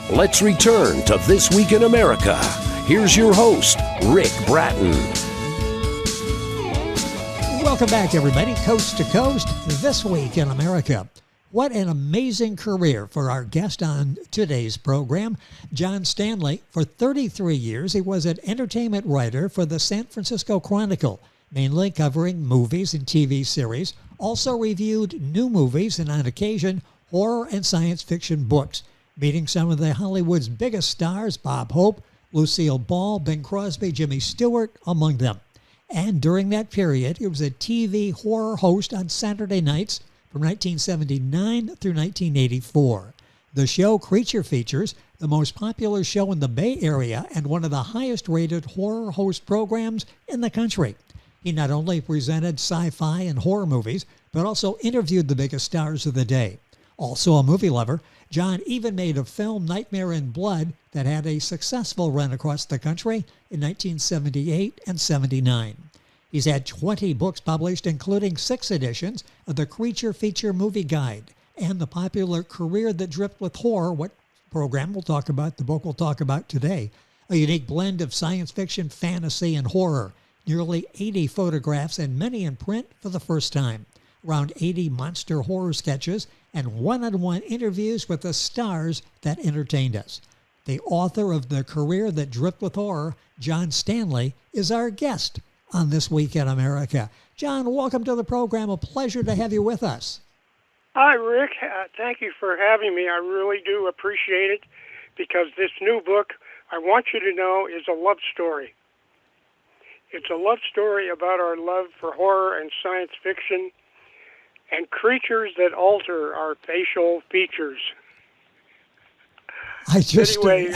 Let's return to This Week in America. Here's your host, Rick Bratton. Welcome back, everybody, coast to coast, This Week in America. What an amazing career for our guest on today's program, John Stanley. For 33 years, he was an entertainment writer for the San Francisco Chronicle, mainly covering movies and TV series, also reviewed new movies and, on occasion, horror and science fiction books, meeting some of the Hollywood's biggest stars, Bob Hope, Lucille Ball, Bing Crosby, Jimmy Stewart, among them. And during that period, he was a TV horror host on Saturday nights from 1979 through 1984. The show Creature Features, the most popular show in the Bay Area and one of the highest-rated horror host programs in the country. He not only presented sci-fi and horror movies, but also interviewed the biggest stars of the day. Also a movie lover, John even made a film, Nightmare in Blood, that had a successful run across the country in 1978 and 79. He's had 20 books published, including 6 editions of the Creature Feature Movie Guide and the popular Career That Dripped with Horror, what program we'll talk about, the book we'll talk about today. A unique blend of science fiction, fantasy, and horror. Nearly 80 photographs and many in print for the first time. Around 80 monster horror sketches and one-on-one interviews with the stars that entertained us. The author of The Career That Dripped with Horror, John Stanley, is our guest on This Week in America. John, welcome to the program. A pleasure to have you with us. Hi, Rick. Thank you for having me. I really do appreciate it because this new book, I want you to know, is a love story. It's a love story about our love for horror and science fiction and creatures that alter our facial features. Anyway,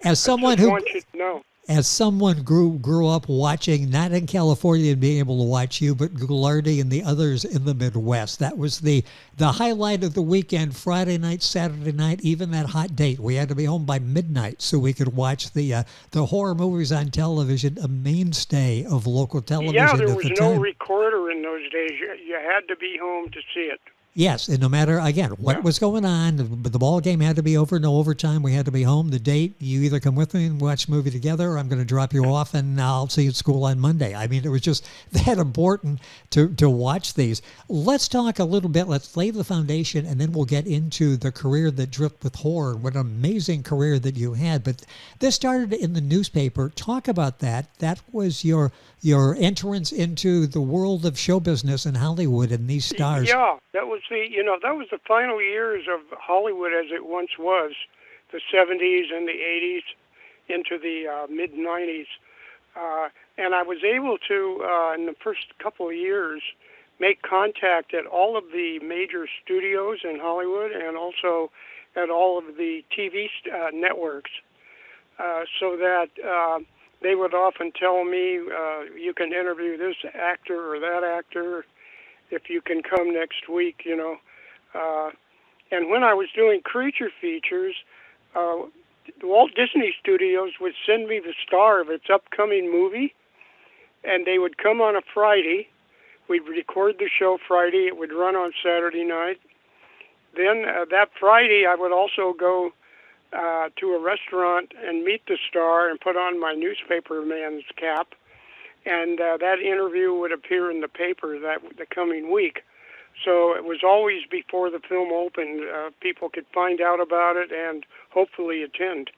as someone who want you to know. As someone grew up watching, not in California and being able to watch you, but Goulardi and the others in the Midwest, that was the highlight of the weekend, Friday night, Saturday night, even that hot date. We had to be home by midnight so we could watch the horror movies on television, a mainstay of local television at the time. Yeah, there was no recorder in those days. You had to be home to see it. Yes, and no matter, again, what was going on, the ball game had to be over, no overtime, we had to be home. The date, you either come with me and watch a movie together, or I'm going to drop you off and I'll see you at school on Monday. I mean, it was just that important to watch these. Let's talk a little bit, let's lay the foundation, and then we'll get into the career that dripped with horror. What an amazing career that you had. But this started in the newspaper. Talk about that. That was your entrance into the world of show business in Hollywood and these stars. Yeah, that was the final years of Hollywood as it once was, the 70s and the 80s into the mid-90s. And I was able to, in the first couple of years, make contact at all of the major studios in Hollywood and also at all of the TV networks, so that they would often tell me, you can interview this actor or that actor if you can come next week, And when I was doing Creature Features, Walt Disney Studios would send me the star of its upcoming movie, and they would come on a Friday. We'd record the show Friday. It would run on Saturday night. Then that Friday, I would also go to a restaurant and meet the star and put on my newspaperman's cap, and that interview would appear in the paper the coming week. So it was always before the film opened. People could find out about it and hopefully attend.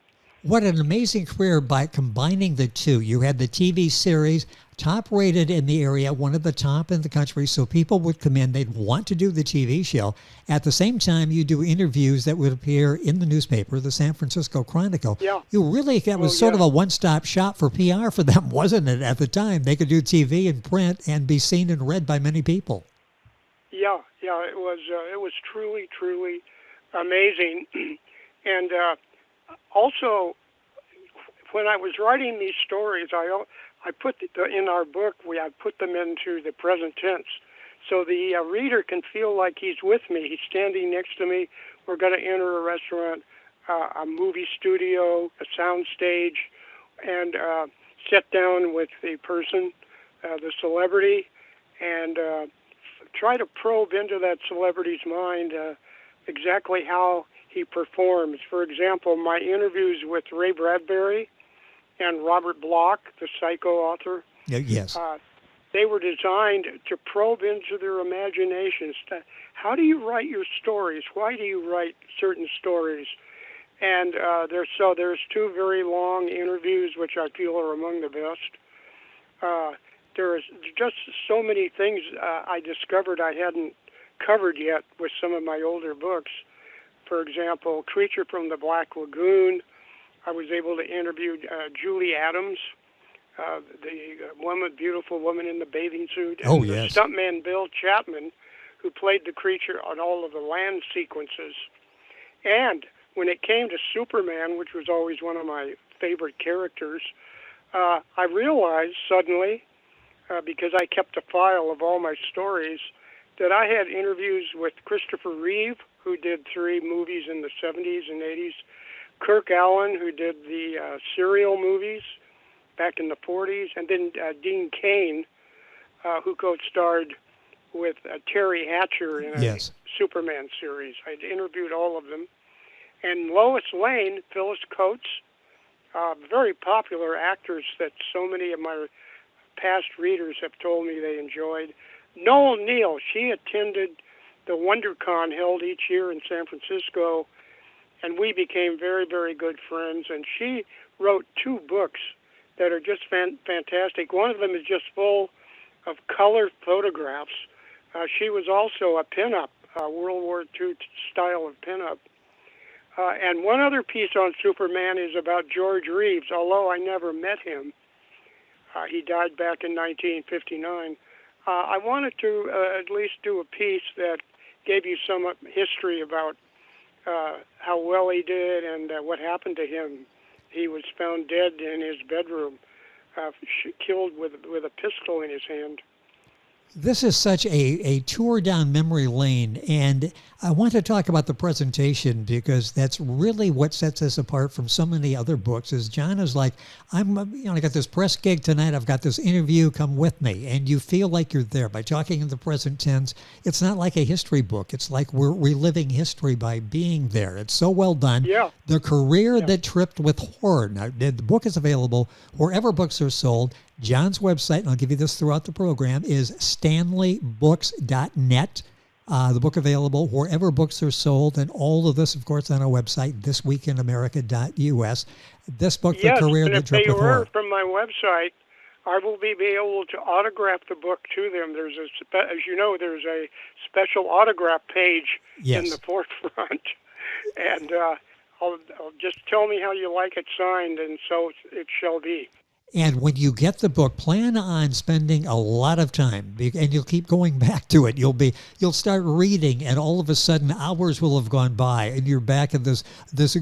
What an amazing career by combining the two. You had the TV series, top rated in the area, one of the top in the country, so people would come in, they'd want to do the TV show. At the same time, you do interviews that would appear in the newspaper, the San Francisco Chronicle. Yeah. That was sort of a one-stop shop for PR for them, wasn't it, at the time? They could do TV and print and be seen and read by many people. Yeah, it was truly, truly amazing. And also, when I was writing these stories, I put in our book, I put them into the present tense, so the reader can feel like he's with me. He's standing next to me. We're going to enter a restaurant, a movie studio, a sound stage, and sit down with the person, the celebrity, and try to probe into that celebrity's mind exactly how he performs. For example, my interviews with Ray Bradbury and Robert Bloch, the Psycho author, Yes. they were designed to probe into their imaginations. How do you write your stories? Why do you write certain stories? And there's two very long interviews, which I feel are among the best. There's just so many things I discovered I hadn't covered yet with some of my older books. For example, Creature from the Black Lagoon. I was able to interview Julie Adams, the beautiful woman in the bathing suit. And yes. The stuntman Bill Chapman, who played the creature on all of the land sequences. And when it came to Superman, which was always one of my favorite characters, I realized suddenly, because I kept a file of all my stories, that I had interviews with Christopher Reeve, who did 3 movies in the 70s and 80s, Kirk Allen, who did the serial movies back in the 40s, and then Dean Cain, who co-starred with Terry Hatcher in a Superman series. I'd interviewed all of them. And Lois Lane, Phyllis Coates, very popular actors that so many of my past readers have told me they enjoyed. Noel Neal, she attended the WonderCon held each year in San Francisco, and we became very, very good friends. And she wrote 2 books that are just fantastic. One of them is just full of color photographs. She was also a pinup, World War II style of pinup. And one other piece on Superman is about George Reeves, although I never met him. He died back in 1959. I wanted to at least do a piece that gave you some history about how well he did and what happened to him. He was found dead in his bedroom, killed with a pistol in his hand. This is such a tour down memory lane, and I want to talk about the presentation because that's really what sets us apart from so many other books. Is John is like, I got this press gig tonight, I've got this interview, come with me, and you feel like you're there by talking in the present tense. It's not like a history book. It's like we're reliving history by being there. It's so well done. Yeah. The career that tripped with horror. Now, the book is available wherever books are sold. John's website, and I'll give you this throughout the program, is stanleybooks.net. The book available wherever books are sold, and all of this, of course, on our website, thisweekinamerica.us. This book, The Career That Tripped with Horror. Yes, and if they order from my website, I will be able to autograph the book to them. As you know, there's a special autograph page in the forefront. And I'll just tell me how you like it signed, and so it shall be. And when you get the book, plan on spending a lot of time, and you'll keep going back to it. You'll start reading, and all of a sudden, hours will have gone by, and you're back in this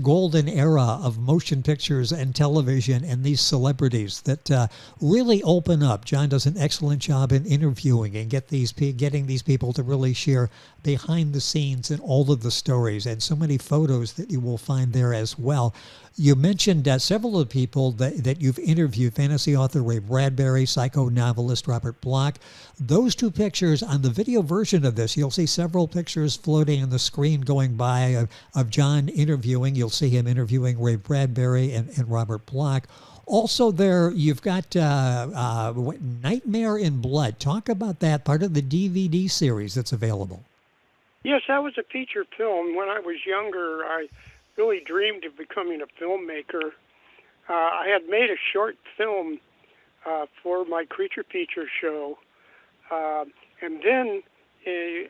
golden era of motion pictures and television and these celebrities that really open up. John does an excellent job in interviewing and getting these people to really share behind the scenes and all of the stories, and so many photos that you will find there as well. You mentioned several of the people that you've interviewed, fantasy author Ray Bradbury, psycho-novelist Robert Bloch. Those 2 pictures on the video version of this, you'll see several pictures floating on the screen going by of John interviewing. You'll see him interviewing Ray Bradbury and Robert Bloch. Also there, you've got Nightmare in Blood. Talk about that, part of the DVD series that's available. Yes, that was a feature film. When I was younger, I really dreamed of becoming a filmmaker. I had made a short film for my creature feature show, and then in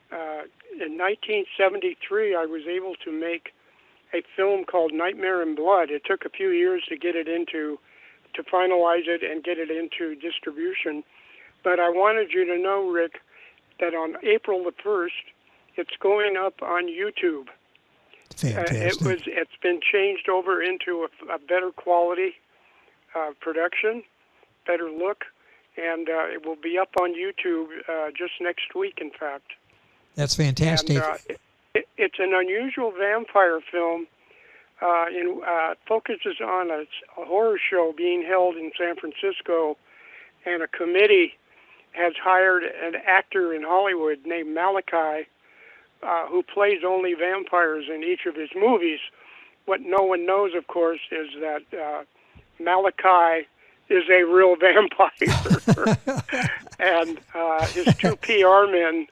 1973 I was able to make a film called Nightmare in Blood. It took a few years to finalize it and get it into distribution, but I wanted you to know, Rick, that on April the 1st, it's going up on YouTube. Fantastic. It's been changed over into a better quality production, better look, and it will be up on YouTube just next week, in fact. That's fantastic. And, it's an unusual vampire film. It focuses on a horror show being held in San Francisco, and a committee has hired an actor in Hollywood named Malachi, who plays only vampires in each of his movies. What no one knows, of course, is that Malachi is a real vampire. And his two PR men,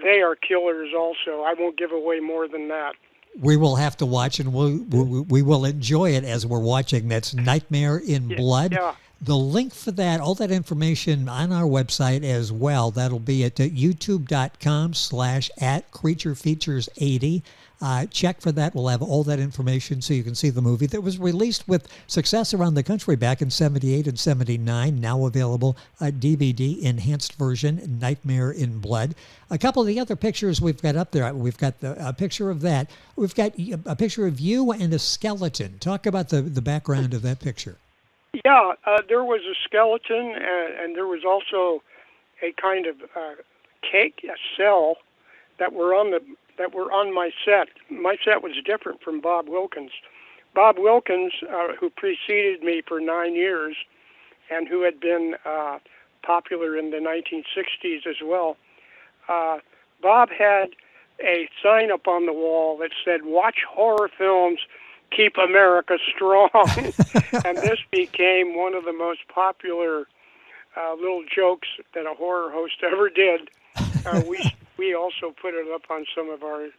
they are killers also. I won't give away more than that. We will have to watch, and we will enjoy it as we're watching. That's Nightmare in Blood. Yeah. The link for that, all that information on our website as well. That'll be at youtube.com/@creaturefeatures80. Check for that. We'll have all that information so you can see the movie that was released with success around the country back in 78 and 79. Now available DVD enhanced version, Nightmare in Blood. A couple of the other pictures we've got up there. We've got a picture of that. We've got a picture of you and a skeleton. Talk about the background of that picture. Yeah, there was a skeleton, and there was also a kind of cake, a cell that were on my set. My set was different from Bob Wilkins. Bob Wilkins, who preceded me for 9 years, and who had been popular in the 1960s as well. Bob had a sign up on the wall that said, "Watch horror films. Keep America strong." And this became one of the most popular little jokes that a horror host ever did. We also put it up on some of our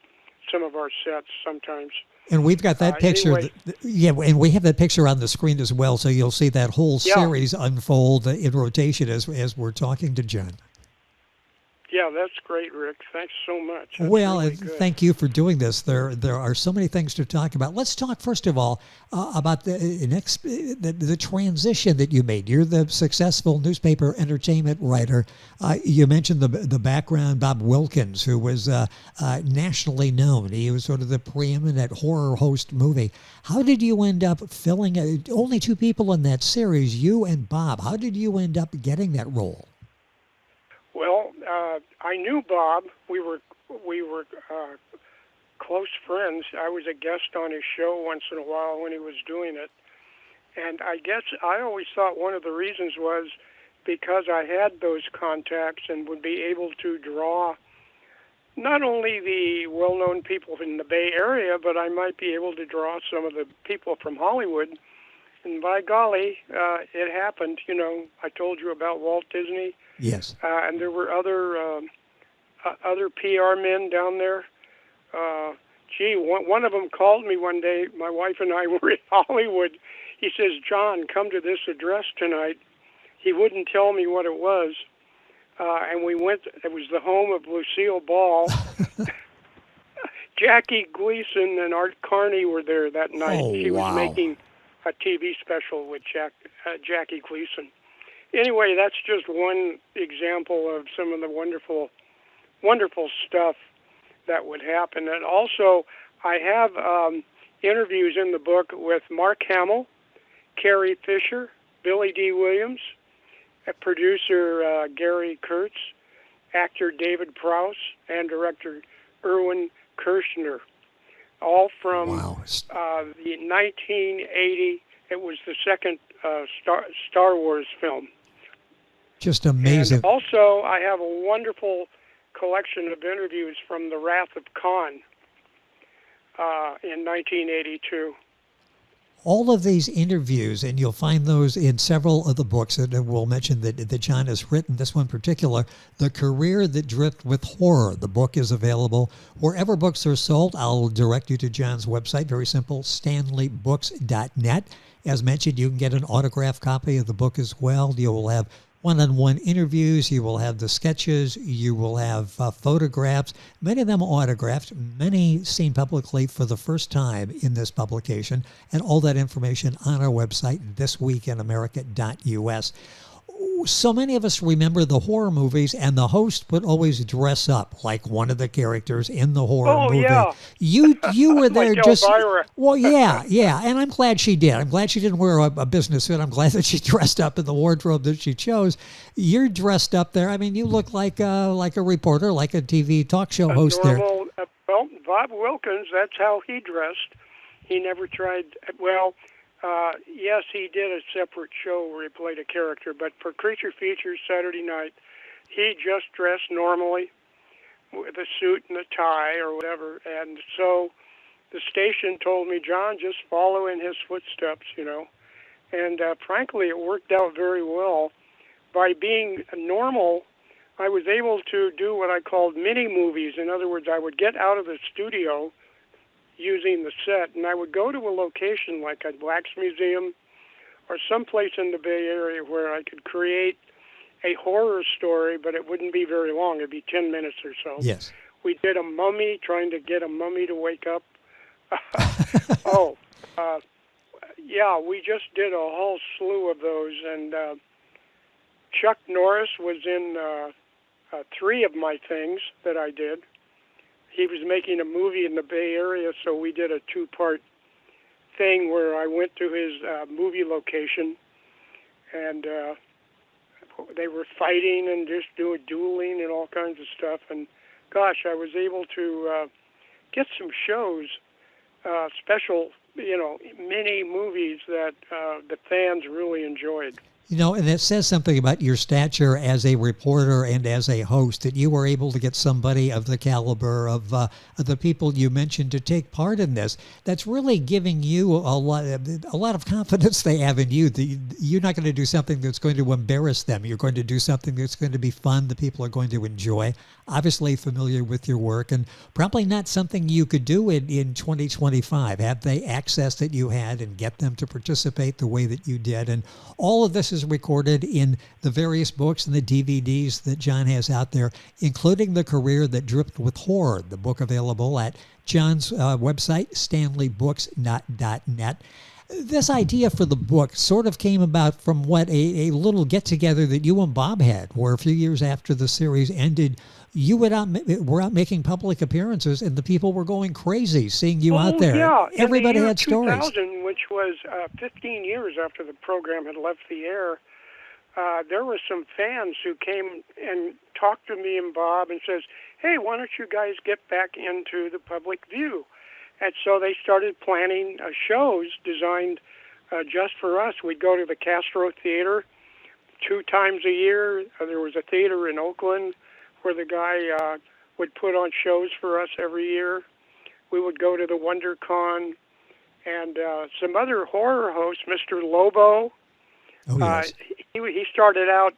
sets sometimes. And we've got that picture. Anyway. And we have that picture on the screen as well, so you'll see that whole series unfold in rotation as we're talking to John. Yeah, that's great, Rick. Thanks so much. That's well, really good. Thank you for doing this. There are so many things to talk about. Let's talk first of all about the transition that you made. You're the successful newspaper entertainment writer. You mentioned the background, Bob Wilkins, who was nationally known. He was sort of the preeminent horror host movie. How did you end up filling only two people in that series, you and Bob? How did you end up getting that role? Well, I knew Bob. We were close friends. I was a guest on his show once in a while when he was doing it. And I guess I always thought one of the reasons was because I had those contacts and would be able to draw not only the well-known people in the Bay Area, but I might be able to draw some of the people from Hollywood. And by golly, it happened. You know, I told you about Walt Disney. Yes. And there were other PR men down there. One of them called me one day. My wife and I were in Hollywood. He says, "John, come to this address tonight." He wouldn't tell me what it was. And we went. It was the home of Lucille Ball. Jackie Gleason and Art Carney were there that night. Oh, she was wow. making a TV special with Jackie Gleason. Anyway, that's just one example of some of the wonderful, wonderful stuff that would happen. And also, I have interviews in the book with Mark Hamill, Carrie Fisher, Billy D. Williams, producer Gary Kurtz, actor David Prowse, and director Erwin Kirshner, all from the 1980. It was the second Star Wars film. Just amazing. And also, I have a wonderful collection of interviews from The Wrath of Cain in 1982. All of these interviews, and you'll find those in several of the books that we'll mention that John has written, this one in particular, The Career That Drift with Horror. The book is available wherever books are sold. I'll direct you to John's website, very simple, stanleybooks.net. As mentioned, you can get an autographed copy of the book as well. You will have one-on-one interviews, you will have the sketches, you will have photographs, many of them autographed, many seen publicly for the first time in this publication, and all that information on our website, thisweekinamerica.us. So many of us remember the horror movies, and the host would always dress up like one of the characters in the horror movie. Yeah. You were there like just Elvira. well, yeah, and I'm glad she did. I'm glad she didn't wear a business suit. I'm glad that she dressed up in the wardrobe that she chose. You're dressed up there. I mean, you look like a reporter, like a TV talk show host normal, there. Well, Bob Wilkins, that's how he dressed. He never tried. Well. Yes, he did a separate show where he played a character, but for Creature Features Saturday night, he just dressed normally. with a suit and a tie or whatever. And so the station told me, John, just follow in his footsteps, you know. And frankly, it worked out very well. By being normal, I was able to do what I called mini movies. In other words, I would get out of the studio using the set, and I would go to a location like a wax museum or someplace in the Bay Area where I could create a horror story, but it wouldn't be very long. It'd be 10 minutes or so. Yes. We did a mummy, trying to get a mummy to wake up. Yeah, we just did a whole slew of those, and Chuck Norris was in 3 of my things that I did. He was making a movie in the Bay Area, so we did a 2-part thing where I went to his movie location, and they were fighting and just doing dueling and all kinds of stuff. And gosh, I was able to get some shows, special, mini movies that the fans really enjoyed. And it says something about your stature as a reporter and as a host, that you were able to get somebody of the caliber of the people you mentioned to take part in this. That's really giving you a lot of confidence they have in you. You're not going to do something that's going to embarrass them. You're going to do something that's going to be fun, the people are going to enjoy, obviously familiar with your work, and probably not something you could do in 2025. Have the access that you had and get them to participate the way that you did. And all of this is recorded in the various books and the DVDs that John has out there, including The Career That Dripped with Horror, the book available at John's website, stanleybooks.net. This idea for the book sort of came about from a little get-together that you and Bob had, where a few years after the series ended, you were out making public appearances, and the people were going crazy seeing you out there. Yeah. Everybody had stories. In the year 2000, which was 15 years after the program had left the air, there were some fans who came and talked to me and Bob and says, hey, why don't you guys get back into the public view? And so they started planning shows designed just for us. We'd go to the Castro Theater 2 times a year. There was a theater in Oakland where the guy would put on shows for us every year. We would go to the WonderCon, and some other horror hosts, Mr. Lobo. Oh, yes. He started out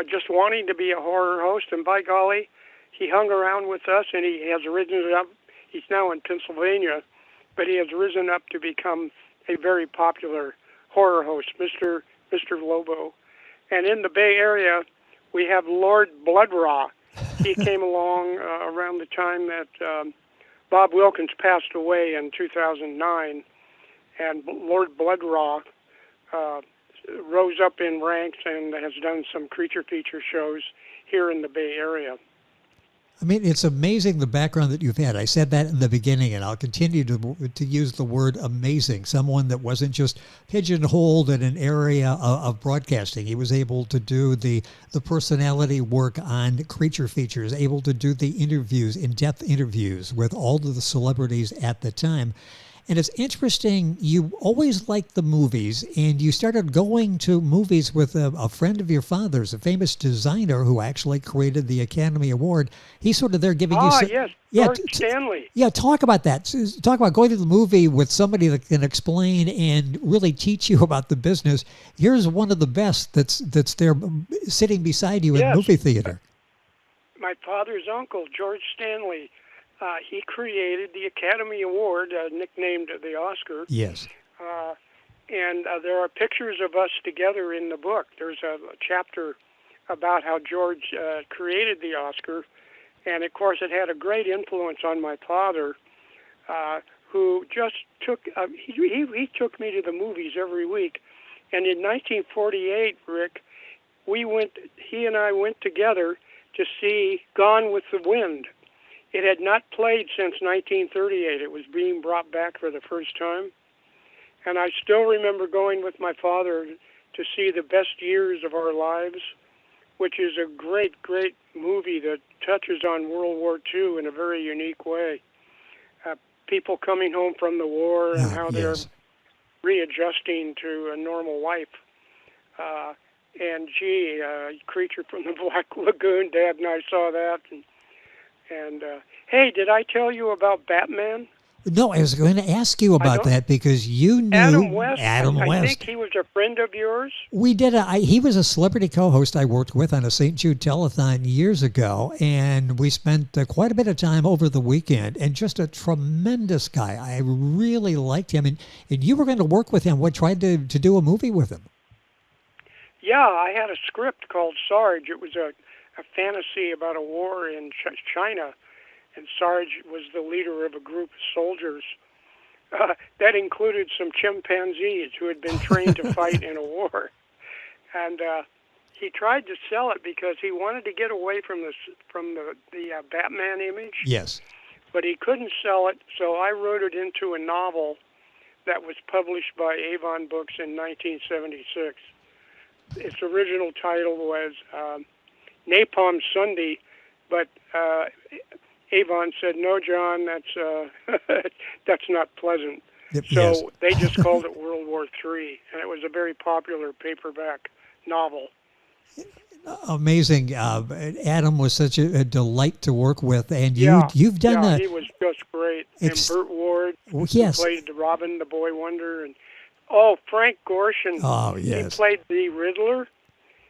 just wanting to be a horror host, and by golly, he hung around with us, and he has risen up. He's now in Pennsylvania, but he has risen up to become a very popular horror host, Mr. Lobo. And in the Bay Area, we have Lord Blood-Rah. He came along around the time that Bob Wilkins passed away in 2009, and Lord Blood-Rah rose up in ranks and has done some creature feature shows here in the Bay Area. I mean, it's amazing the background that you've had. I said that in the beginning, and I'll continue to use the word amazing. Someone that wasn't just pigeonholed in an area of broadcasting. He was able to do the personality work on creature features, able to do the interviews, in-depth interviews with all of the celebrities at the time. And it's interesting, you always liked the movies, and you started going to movies with a friend of your father's, a famous designer who actually created the Academy Award. He's sort of there giving you... Yes, John Stanley. Yeah, talk about that. Talk about going to the movie with somebody that can explain and really teach you about the business. Here's one of the best that's there sitting beside you in the movie theater. My father's uncle, George Stanley, he created the Academy Award, nicknamed the Oscar. Yes. And there are pictures of us together in the book. There's a chapter about how George created the Oscar. And, of course, it had a great influence on my father, who just took... he took me to the movies every week. And in 1948, Rick, he and I went together to see Gone with the Wind. It had not played since 1938. It was being brought back for the first time. And I still remember going with my father to see The Best Years of Our Lives, which is a great, great movie that touches on World War II in a very unique way. People coming home from the war and how they're readjusting to a normal life. And Creature from the Black Lagoon, Dad and I saw that. And And hey, did I tell you about Batman? No, I was going to ask you about that because you knew Adam West. Adam I West. think he was a friend of yours. We did. He was a celebrity co-host I worked with on a St. Jude telethon years ago, and we spent quite a bit of time over the weekend. And just a tremendous guy. I really liked him, and you were going to work with him. What tried to do a movie with him? Yeah, I had a script called Sarge. It was a fantasy about a war in China, and Sarge was the leader of a group of soldiers. That included some chimpanzees who had been trained to fight in a war. And he tried to sell it because he wanted to get away from the Batman image. Yes. But he couldn't sell it, so I wrote it into a novel that was published by Avon Books in 1976. Its original title was Napalm Sunday, but Avon said, "No, John, that's not pleasant." So they just called it World War III, and it was a very popular paperback novel. Amazing. Adam was such a delight to work with, and you've done that. He was just great. And Burt Ward, who yes, played Robin, the Boy Wonder, and Frank Gorshin. Oh, yes. He played the Riddler.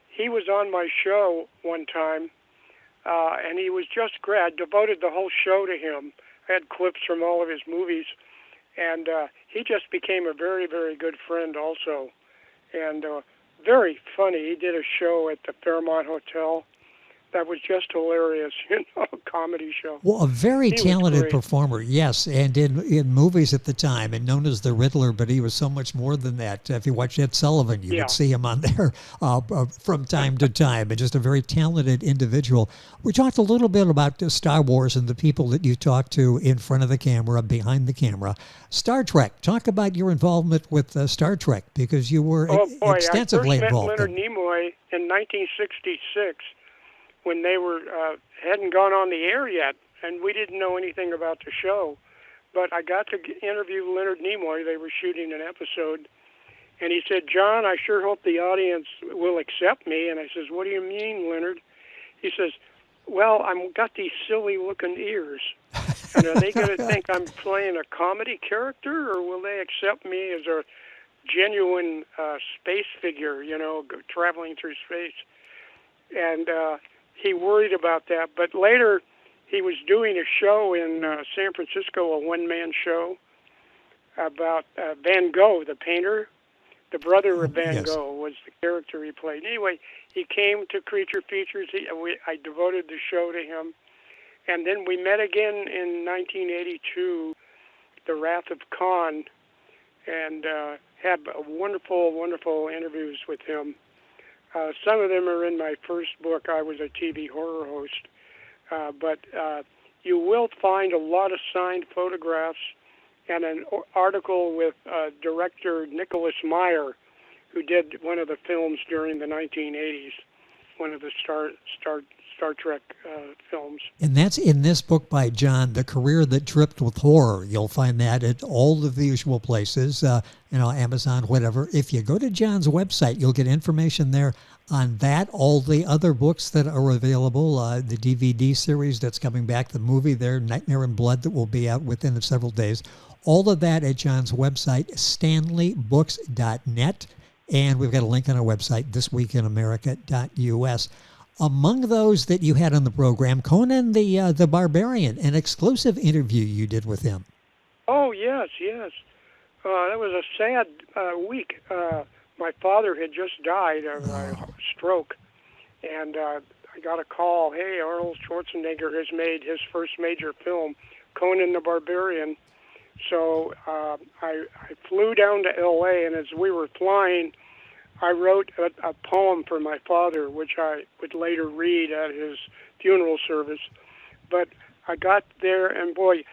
He was on my show one time, and he was just great. I devoted the whole show to him. I had clips from all of his movies, and he just became a very, very good friend also, and very funny. He did a show at the Fairmont Hotel that was just hilarious, comedy show. Well, a very talented performer, yes, and in movies at the time, and known as the Riddler, but he was so much more than that. If you watch Ed Sullivan, you would see him on there from time to time, and just a very talented individual. We talked a little bit about Star Wars and the people that you talked to in front of the camera, behind the camera. Star Trek, talk about your involvement with Star Trek, because you were extensively involved. I first met Leonard Nimoy in 1966. When they hadn't gone on the air yet, and we didn't know anything about the show. But I got to interview Leonard Nimoy. They were shooting an episode, and he said, "John, I sure hope the audience will accept me." And I says, "What do you mean, Leonard?" He says, "Well, I've got these silly-looking ears, and are they going to think I'm playing a comedy character, or will they accept me as a genuine space figure, traveling through space?" And he worried about that, but later he was doing a show in San Francisco, a one-man show about Van Gogh, the painter. The brother of Van Gogh was the character he played. Anyway, he came to Creature Features. I devoted the show to him. And then we met again in 1982, The Wrath of Cain, and had wonderful, wonderful interviews with him. Some of them are in my first book. I was a TV horror host. But you will find a lot of signed photographs and an article with director Nicholas Meyer, who did one of the films during the 1980s, one of the Star Trek films. And that's in this book by John, The Career That Dripped with Horror. You'll find that at all of the usual places, Amazon, whatever. If you go to John's website, you'll get information there on that, all the other books that are available, the DVD series that's coming back, the movie there, Nightmare in Blood, that will be out within several days. All of that at John's website, stanleybooks.net. And we've got a link on our website, thisweekinamerica.us. Among those that you had on the program, Conan the Barbarian, an exclusive interview you did with him. Oh, yes. That was a sad week. My father had just died of a stroke, and I got a call, "Hey, Arnold Schwarzenegger has made his first major film, Conan the Barbarian." So I flew down to L.A., and as we were flying, I wrote a poem for my father, which I would later read at his funeral service. But I got there, and boy,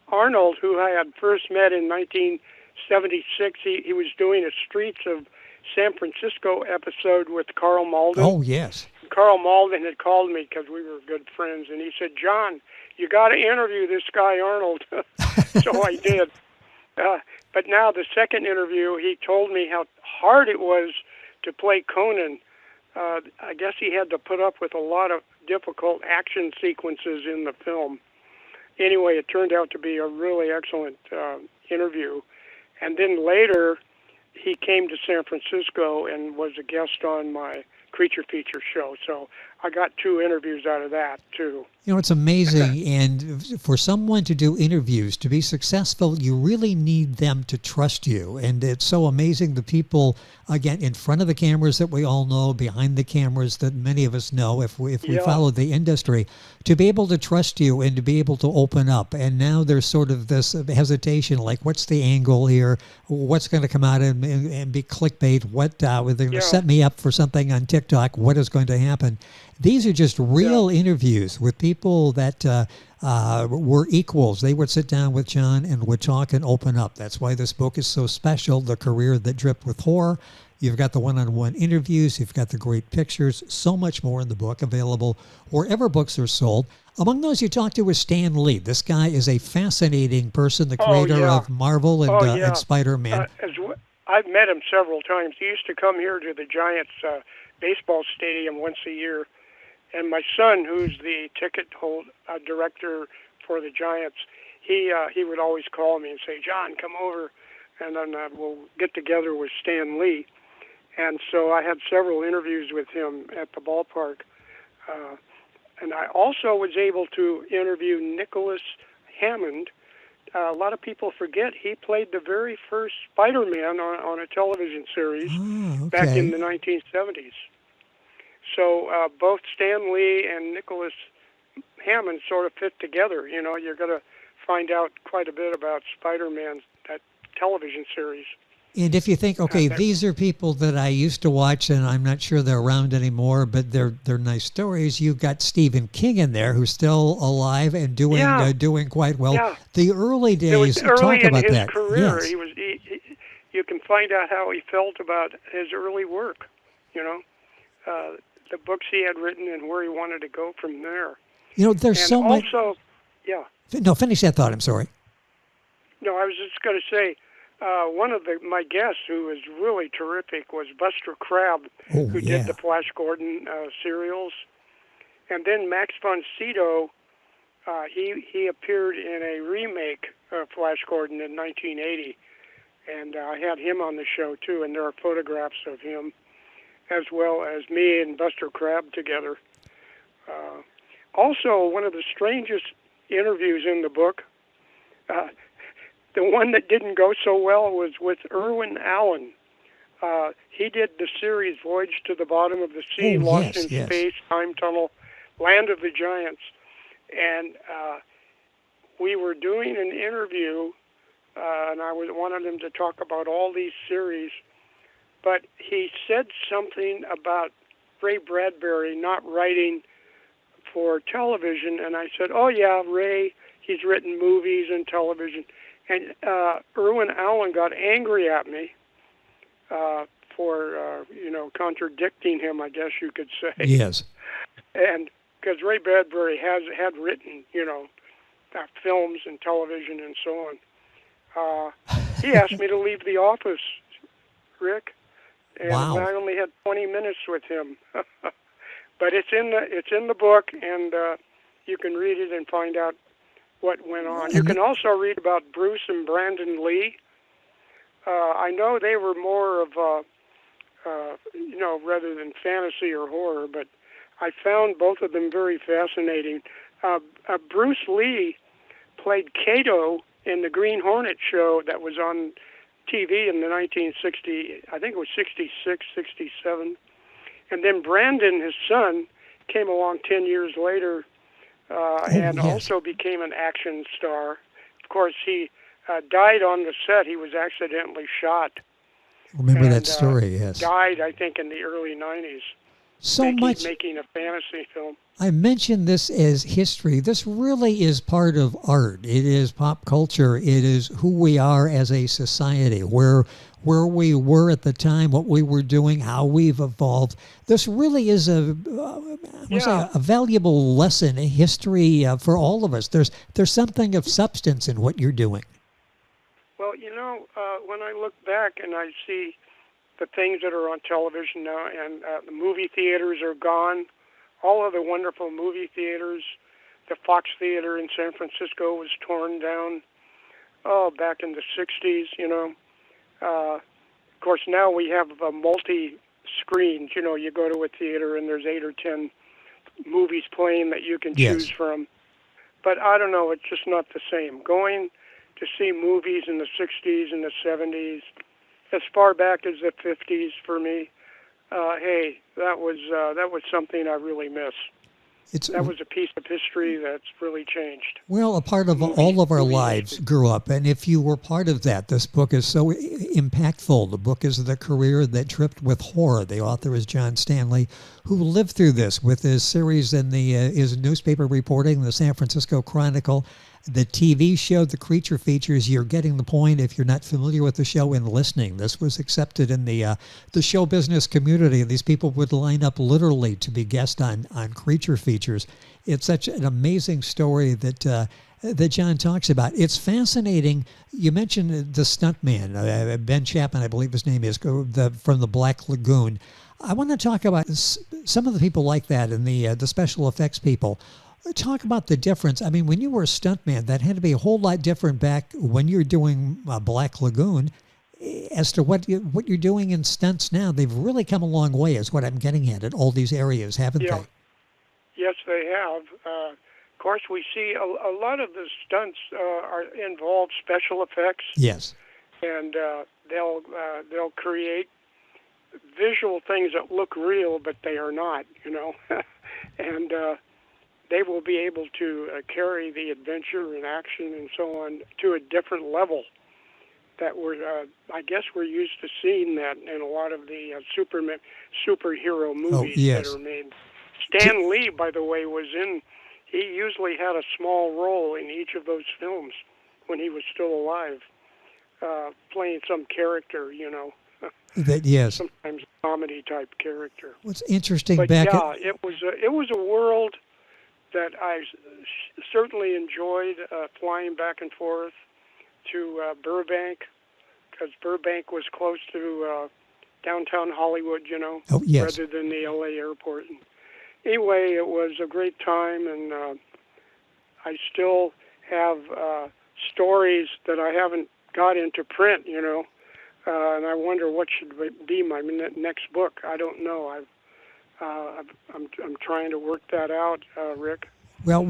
Arnold, who I had first met in 1976, he was doing a Streets of San Francisco episode with Carl Malden. Oh, yes. Carl Malden had called me because we were good friends, and he said, "John, you got to interview this guy Arnold." So I did. But now the second interview, he told me how hard it was to play Conan. I guess he had to put up with a lot of difficult action sequences in the film. Anyway, it turned out to be a really excellent interview. And then later, he came to San Francisco and was a guest on my creature feature show. So I got 2 interviews out of that, too. You know, it's amazing. And for someone to do interviews, to be successful, you really need them to trust you. And it's so amazing, the people, again, in front of the cameras that we all know, behind the cameras that many of us know, if we follow the industry, to be able to trust you and to be able to open up. And now there's sort of this hesitation, like, what's the angle here? What's going to come out and be clickbait? What, they're going to set me up for something on TikTok. What is going to happen? These are just real interviews with people that were equals. They would sit down with John and would talk and open up. That's why this book is so special, The Career That Dripped with Horror. You've got the one-on-one interviews. You've got the great pictures. So much more in the book, available wherever books are sold. Among those you talked to was Stan Lee. This guy is a fascinating person, the creator of Marvel and Spider-Man. I've met him several times. He used to come here to the Giants baseball stadium once a year. And my son, who's the ticket director for the Giants, he would always call me and say, "John, come over, and then we'll get together with Stan Lee." And so I had several interviews with him at the ballpark. And I also was able to interview Nicholas Hammond. A lot of people forget he played the very first Spider-Man on a television series back in the 1970s. So both Stan Lee and Nicholas Hammond sort of fit together. You know, you're going to find out quite a bit about Spider-Man, that television series. And if you think, okay, these are people that I used to watch, and I'm not sure they're around anymore, but they're nice stories. You've got Stephen King in there, who's still alive and doing quite well. Yeah. The early days, it was early talk about in his that. career. Yes. You can find out how he felt about his early work. You know, the books he had written and where he wanted to go from there. You know, there's so much. Also, No, finish that thought. I'm sorry. No, I was just going to say. One of my guests who was really terrific was Buster Crabbe, who did the Flash Gordon serials. And then Max von Sydow, he appeared in a remake of Flash Gordon in 1980. And I had him on the show, too, and there are photographs of him, as well as me and Buster Crabbe together. Also, one of the strangest interviews in the book, the one that didn't go so well was with Irwin Allen. He did the series Voyage to the Bottom of the Sea, Lost in Space, Time Tunnel, Land of the Giants. And we were doing an interview, and I wanted him to talk about all these series. But he said something about Ray Bradbury not writing for television. And I said, "Oh, yeah, Ray, he's written movies and television." And Irwin Allen got angry at me for, contradicting him, I guess you could say. Yes. And because Ray Bradbury had written, films and television and so on. He asked me to leave the office, Rick. And I only had 20 minutes with him. But it's in the book, and you can read it and find out what went on. You can also read about Bruce and Brandon Lee. I know they were more of, rather than fantasy or horror, but I found both of them very fascinating. Bruce Lee played Kato in the Green Hornet show that was on TV in the 1960, I think it was 66, 67. And then Brandon, his son, came along 10 years later also became an action star. Of course, he died on the set. He was accidentally shot. Remember that story, yes. Died, I think, in the early 90s. Making a fantasy film. I mentioned this as history. This really is part of art. It is pop culture. It is who we are as a society, where we were at the time, what we were doing, how we've evolved. This really is a valuable lesson in history for all of us. There's something of substance in what you're doing. Well, when I look back and I see the things that are on television now, and the movie theaters are gone, all of the wonderful movie theaters. The Fox Theater in San Francisco was torn down, back in the 60s, Of course, now we have multi-screens. You go to a theater and there's 8 or 10 movies playing that you can choose from. But I don't know, it's just not the same. Going to see movies in the 60s and the 70s, as far back as the 50s for me, hey, that was something I really miss. That was a piece of history that's really changed. Well, a part of all of our lives grew up, and if you were part of that, this book is so impactful. The book is The Career That Dripped with Horror. The author is John Stanley, who lived through this with his series and his newspaper reporting, the San Francisco Chronicle, the TV show, the creature features. You're getting the point if you're not familiar with the show and listening. This was accepted in the show business community. These people would line up literally to be guests on creature features. It's such an amazing story that John talks about. It's fascinating. You mentioned the stuntman, Ben Chapman, I believe his name is, from the Black Lagoon. I want to talk about some of the people like that and the special effects people. Talk about the difference. I mean, when you were a stuntman, that had to be a whole lot different back when you're doing Black Lagoon as to what you're doing in stunts now. They've really come a long way, is what I'm getting at, in all these areas, haven't they? Yes, they have. Of course, we see a lot of the stunts involve special effects. Yes. And they'll create visual things that look real, but they are not, and they will be able to carry the adventure and action and so on to a different level that I guess we're used to seeing that in a lot of the Supermen, superhero movies that are made. Stan Lee, by the way, he usually had a small role in each of those films when he was still alive, playing some character, sometimes comedy type character. What's interesting it was a world that I certainly enjoyed flying back and forth to Burbank, because Burbank was close to downtown Hollywood, rather than the LA airport. And anyway, it was a great time, and I still have stories that I haven't got into print, and I wonder what should be my next book. I don't know. I'm trying to work that out, Rick. Well,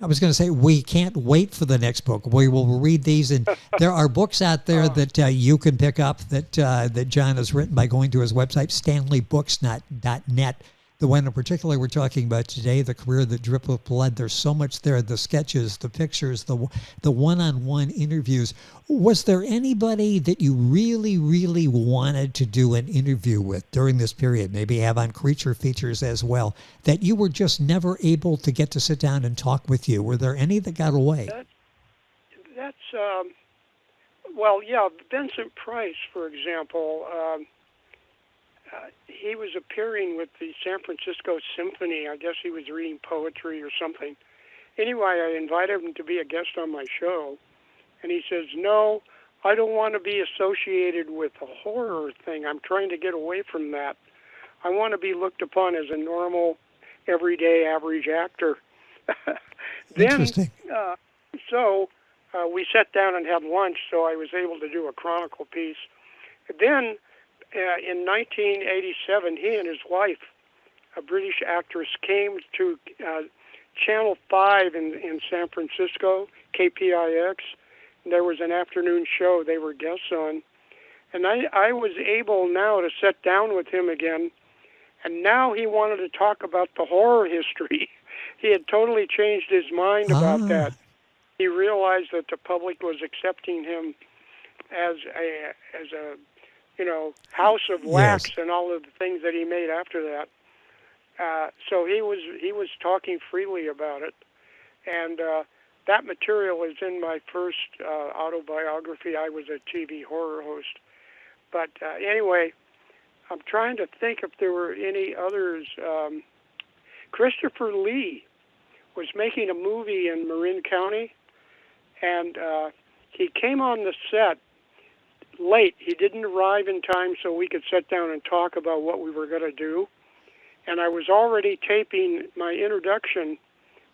I was going to say, we can't wait for the next book. We will read these, and there are books out there that you can pick up that John has written by going to his website, stanleybooks.net. The one in particular we're talking about today, The Career That Dripped with Blood. There's so much there, the sketches, the pictures, the one-on-one interviews. Was there anybody that you really, really wanted to do an interview with during this period, maybe have on creature features as well, that you were just never able to get to sit down and talk with you? Were there any that got away? Vincent Price, for example. He was appearing with the San Francisco Symphony. I guess he was reading poetry or something. Anyway, I invited him to be a guest on my show, and he says, "No, I don't want to be associated with the horror thing. I'm trying to get away from that. I want to be looked upon as a normal, everyday, average actor." Interesting. So we sat down and had lunch, so I was able to do a chronicle piece. Then, in 1987, he and his wife, a British actress, came to Channel 5 in San Francisco, KPIX. And there was an afternoon show they were guests on. And I was able now to sit down with him again. And now he wanted to talk about the horror history. He had totally changed his mind about that. He realized that the public was accepting him as a House of Wax and all of the things that he made after that. So he was talking freely about it, and that material is in my first autobiography. I was a TV horror host, but anyway, I'm trying to think if there were any others. Christopher Lee was making a movie in Marin County, and he came on the set late. He didn't arrive in time so we could sit down and talk about what we were going to do. and I was already taping my introduction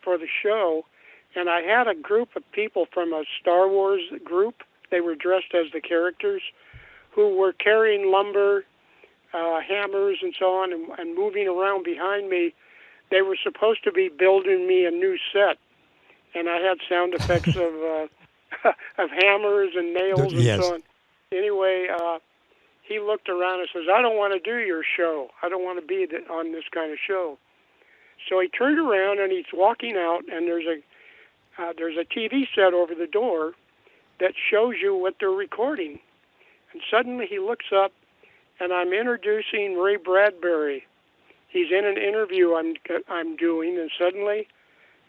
for the show, and I had a group of people from a Star Wars group. They were dressed as the characters, who were carrying lumber, hammers, and so on, and moving around behind me. They were supposed to be building me a new set, and I had sound effects of of hammers and nails and so on. Anyway, he looked around and says, "I don't want to do your show. I don't want to be on this kind of show." So he turned around and he's walking out, and there's a TV set over the door that shows you what they're recording. And suddenly he looks up, and I'm introducing Ray Bradbury. He's in an interview I'm doing, and suddenly,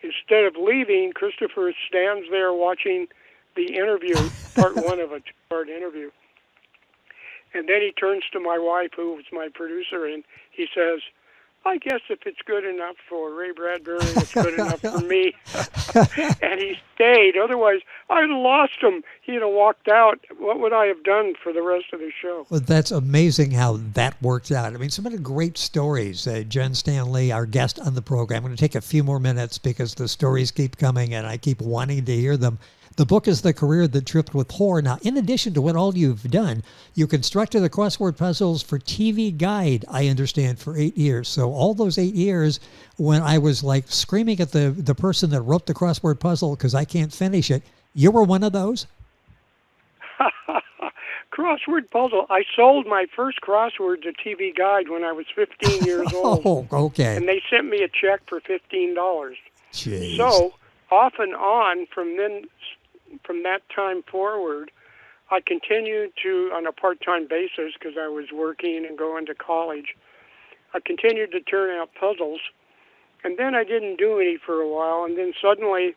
instead of leaving, Christopher stands there watching the interview, part one of a two-part interview. And then he turns to my wife, who was my producer, and he says, "I guess if it's good enough for Ray Bradbury, it's good enough for me." And he stayed. Otherwise, I'd have lost him. He'd have walked out. What would I have done for the rest of the show? Well, that's amazing how that worked out. I mean, so many great stories. John Stanley, our guest on the program. I'm going to take a few more minutes because the stories keep coming and I keep wanting to hear them. The book is The Career That Tripped with Horror. Now, in addition to what all you've done, you constructed the crossword puzzles for TV Guide, I understand, for 8 years. So all those 8 years, when I was like screaming at the person that wrote the crossword puzzle because I can't finish it, you were one of those? Crossword puzzle. I sold my first crossword to TV Guide when I was 15 years old. Oh, okay. And they sent me a check for $15. Jeez. So, off and on from that time forward, I continued to, on a part-time basis, because I was working and going to college, I continued to turn out puzzles. And then I didn't do any for a while. And then suddenly,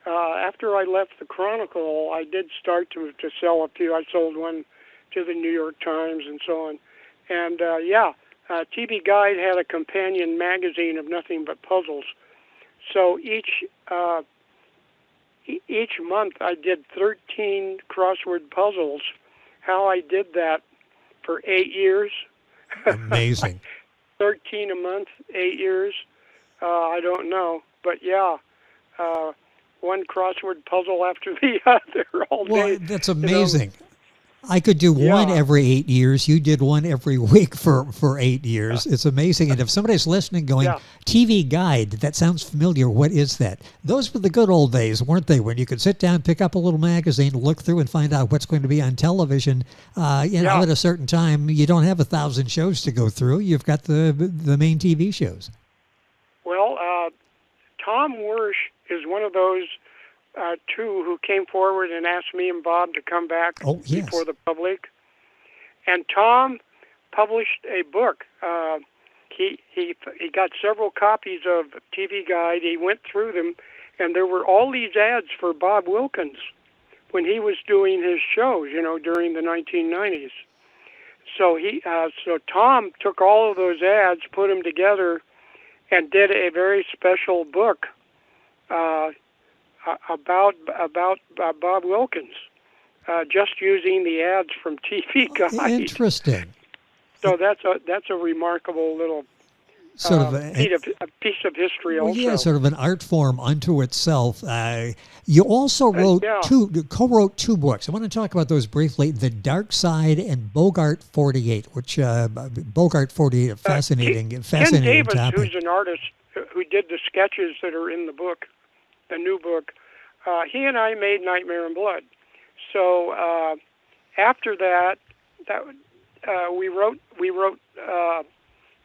after I left the Chronicle, I did start to sell a few. I sold one to the New York Times and so on. And TV Guide had a companion magazine of nothing but puzzles. So each month I did 13 crossword puzzles. How I did that for 8 years. Amazing. 13 a month, 8 years. I don't know. But yeah, one crossword puzzle after the other all day. Well, that's amazing. You know? I could do one every 8 years. You did one every week for 8 years. It's amazing. And if somebody's listening going, TV Guide, that sounds familiar. What is that? Those were the good old days, weren't they? When you could sit down, pick up a little magazine, look through and find out what's going to be on television. At a certain time, you don't have 1,000 shows to go through. You've got the main TV shows. Well, Tom Wersch is one of those two who came forward and asked me and Bob to come back before the public. And Tom published a book. He got several copies of TV Guide. He went through them, and there were all these ads for Bob Wilkins when he was doing his shows, during the 1990s. So Tom took all of those ads, put them together, and did a very special book about Bob Wilkins, just using the ads from TV Guide. Interesting. So that's a remarkable little piece of history. Also, yeah, sort of an art form unto itself. You also co-wrote two books. I want to talk about those briefly: The Dark Side and Bogart 48, which Bogart 48, a fascinating Ken Davis, topic. Who's an artist who did the sketches that are in the book. The new book, he and I made Nightmare in Blood. So after that, we wrote.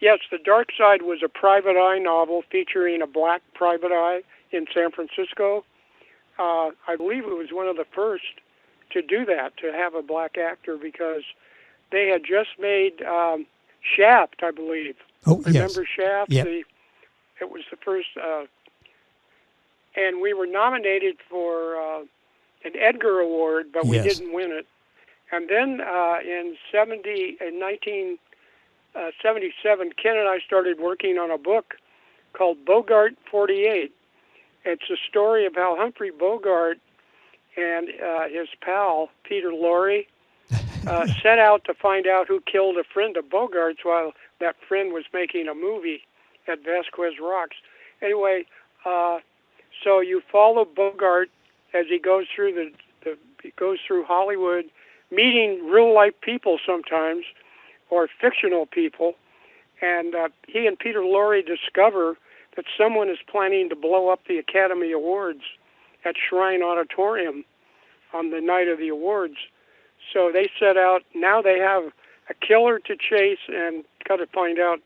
Yes, The Dark Side was a private eye novel featuring a black private eye in San Francisco. I believe it was one of the first to do that, to have a black actor, because they had just made Shaft, I believe. Remember Shaft? Yep. It was the first. And we were nominated for an Edgar Award, but we didn't win it. And then in 1977, Ken and I started working on a book called Bogart 48. It's a story of how Humphrey Bogart and his pal, Peter Lorre, set out to find out who killed a friend of Bogart's while that friend was making a movie at Vasquez Rocks. Anyway, so you follow Bogart as he goes through he goes through Hollywood, meeting real life people sometimes, or fictional people, and he and Peter Lorre discover that someone is planning to blow up the Academy Awards at Shrine Auditorium on the night of the awards. So they set out. Now they have a killer to chase and got to find out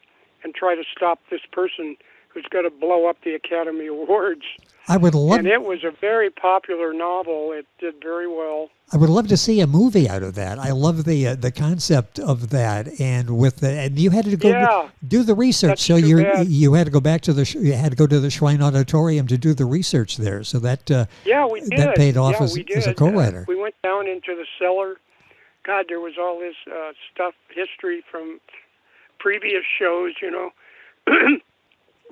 and try to stop this person who's going to blow up the Academy Awards. I would love. And it was a very popular novel. It did very well. I would love to see a movie out of that. I love the concept of that, and and you had to go do the research. That's so you had to go back to you had to go to the Shrine Auditorium to do the research there. So that we did. That paid off as a co-writer. We went down into the cellar. God, there was all this stuff, history from previous shows,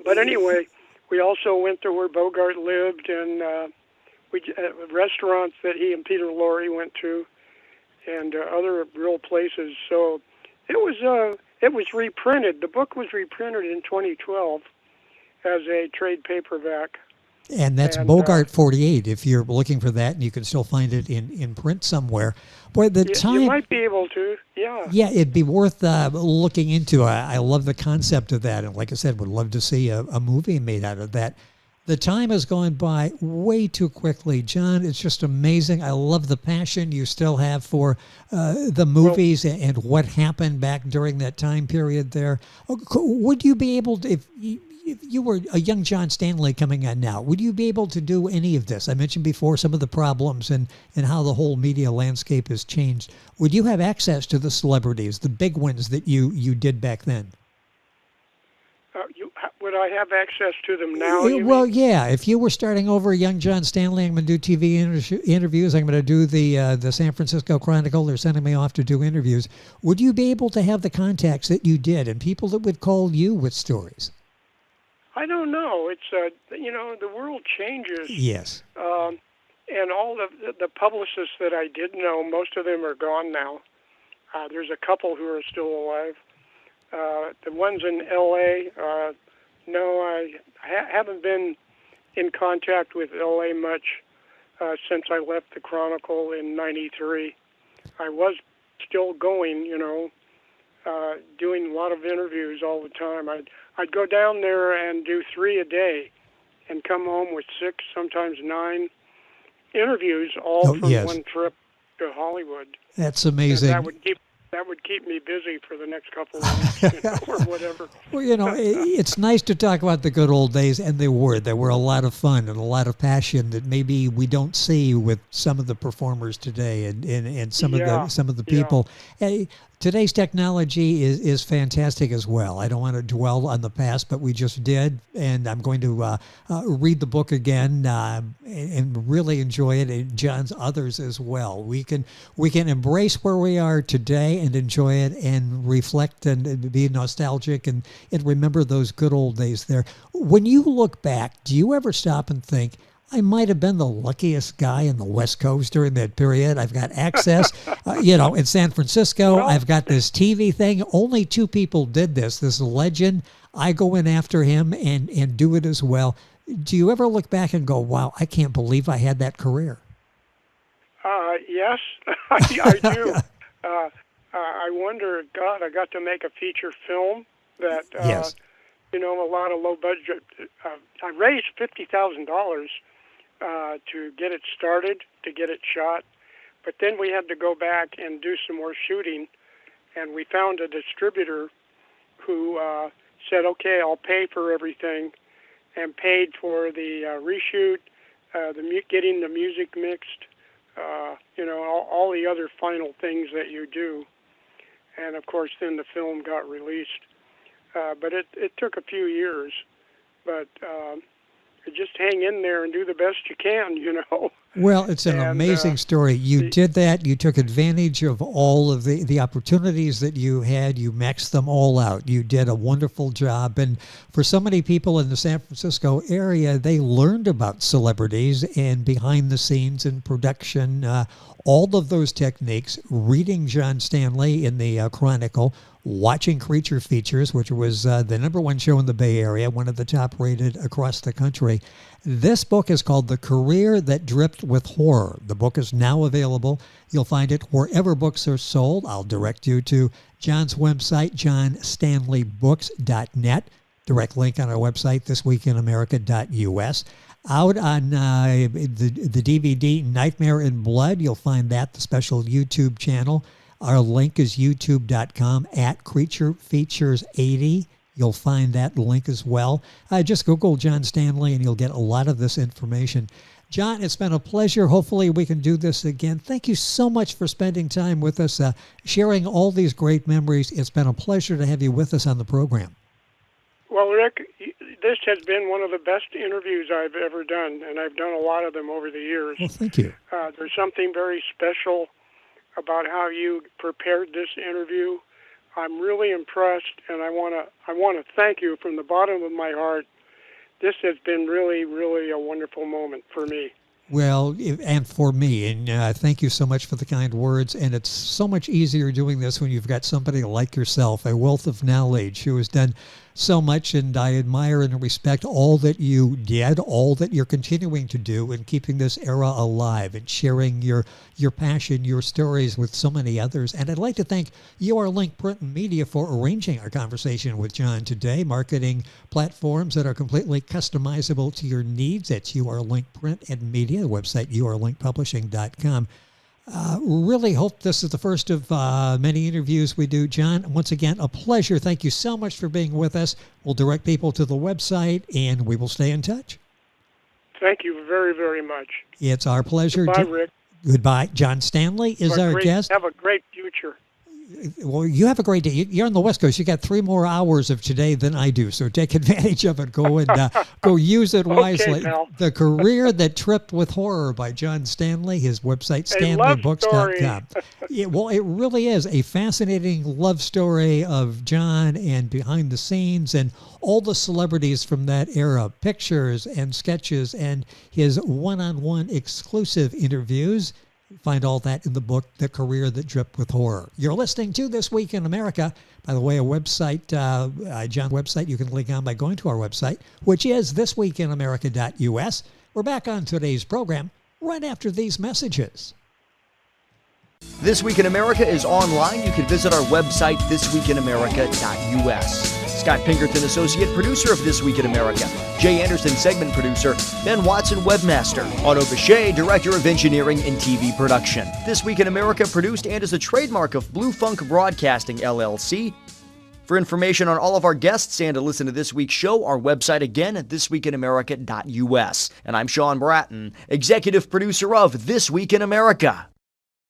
But anyway, we also went to where Bogart lived, and restaurants that he and Peter Lorre went to, and other real places. So it was reprinted. The book was reprinted in 2012 as a trade paperback. And that's Bogart 48. If you're looking for that, and you can still find it in print somewhere. Boy, you might be able to. Yeah. Yeah, it'd be worth looking into. I love the concept of that, and like I said, would love to see a movie made out of that. The time has gone by way too quickly, John. It's just amazing. I love the passion you still have for the movies and what happened back during that time period there. Would you be able to, if you were a young John Stanley coming on now, would you be able to do any of this? I mentioned before some of the problems and how the whole media landscape has changed. Would you have access to the celebrities, the big ones that you did back then? Would I have access to them now? Well, yeah. If you were starting over young John Stanley, I'm going to do TV interviews. I'm going to do the San Francisco Chronicle. They're sending me off to do interviews. Would you be able to have the contacts that you did and people that would call you with stories? I don't know. It's the world changes. Yes. And all the publicists that I did know, most of them are gone now. There's a couple who are still alive. The ones in L.A., no, I haven't been in contact with L.A. much since I left the Chronicle in '93. I was still going, doing a lot of interviews all the time. I'd go down there and do 3 a day and come home with 6, sometimes 9 interviews, all from one trip to Hollywood. That's amazing. And that would keep me busy for the next couple of weeks, or whatever. Well, it's nice to talk about the good old days, and they were a lot of fun and a lot of passion that maybe we don't see with some of the performers today and some of the people. Hey, today's technology is fantastic as well. I don't want to dwell on the past, but we just did, and I'm going to read the book again and really enjoy it, and John's others as well. We can embrace where we are today and enjoy it and reflect and be nostalgic and remember those good old days there. When you look back, do you ever stop and think, I might have been the luckiest guy in the West Coast during that period. I've got access, in San Francisco. Well, I've got this TV thing. Only 2 people did this. This legend. I go in after him and do it as well. Do you ever look back and go, wow, I can't believe I had that career? Yes, I do. I wonder, God, I got to make a feature film that, yes. A lot of low budget. I raised $50,000 to get it started, to get it shot. But then we had to go back and do some more shooting, and we found a distributor who said, okay, I'll pay for everything, and paid for the reshoot, getting the music mixed, all the other final things that you do. And, of course, then the film got released. But it took a few years. But just hang in there and do the best you can, Well, it's an amazing story. You did that. You took advantage of all of the opportunities that you had. You maxed them all out. You did a wonderful job. And for so many people in the San Francisco area, they learned about celebrities and behind the scenes and production, all of those techniques, reading John Stanley in the Chronicle, watching Creature Features, which was the #1 show in the Bay Area, one of the top rated across the country. This book is called The Career That Dripped with Horror. The book is now available. You'll find it wherever books are sold. I'll direct you to John's website, johnstanleybooks.net. Direct link on our website, thisweekinamerica.us. Out on the DVD Nightmare in Blood, you'll find that, the special YouTube channel. Our link is youtube.com @CreatureFeatures80. You'll find that link as well. Just Google John Stanley and you'll get a lot of this information. John, it's been a pleasure. Hopefully we can do this again. Thank you so much for spending time with us, sharing all these great memories. It's been a pleasure to have you with us on the program. Well, Rick, this has been one of the best interviews I've ever done, and I've done a lot of them over the years. Well, thank you. There's something very special about how you prepared this interview. I'm really impressed, and I want to thank you from the bottom of my heart. This has been really, really a wonderful moment for me. Well, and for me, and thank you so much for the kind words. And it's so much easier doing this when you've got somebody like yourself, a wealth of knowledge, who has done so much, and I admire and respect all that you did, all that you're continuing to do, and keeping this era alive and sharing your passion, your stories with so many others. And I'd like to thank UR-Link Print and Media for arranging our conversation with John today, marketing platforms that are completely customizable to your needs. That's UR-Link Print and Media, the website urlinkpublishing.com. Really hope this is the first of many interviews we do. John, once again, a pleasure. Thank you so much for being with us. We'll direct people to the website, and we will stay in touch. Thank you very, very much. It's our pleasure. Goodbye, Rick. Goodbye. John Stanley is our guest. Have a great future. Well, you have a great day. You're on the West Coast. You got 3 more hours of today than I do, so take advantage of it. Go and go use it wisely. Okay, The Career That Tripped with Horror by John Stanley. His website, stanleybooks.com. Well, it really is a fascinating love story of John and behind the scenes and all the celebrities from that era, pictures and sketches and his one-on-one exclusive interviews. Find all that in the book, The Career That Dripped with Horror. You're listening to This Week in America. By the way, a website, John's website, you can link on by going to our website, which is thisweekinamerica.us. We're back on today's program right after these messages. This Week in America is online. You can visit our website, thisweekinamerica.us. Scott Pinkerton, Associate Producer of This Week in America. Jay Anderson, Segment Producer. Ben Watson, Webmaster. Otto Bechet, Director of Engineering and TV Production. This Week in America produced and is a trademark of Blue Funk Broadcasting, LLC. For information on all of our guests and to listen to this week's show, our website again at thisweekinamerica.us. And I'm Sean Bratton, Executive Producer of This Week in America.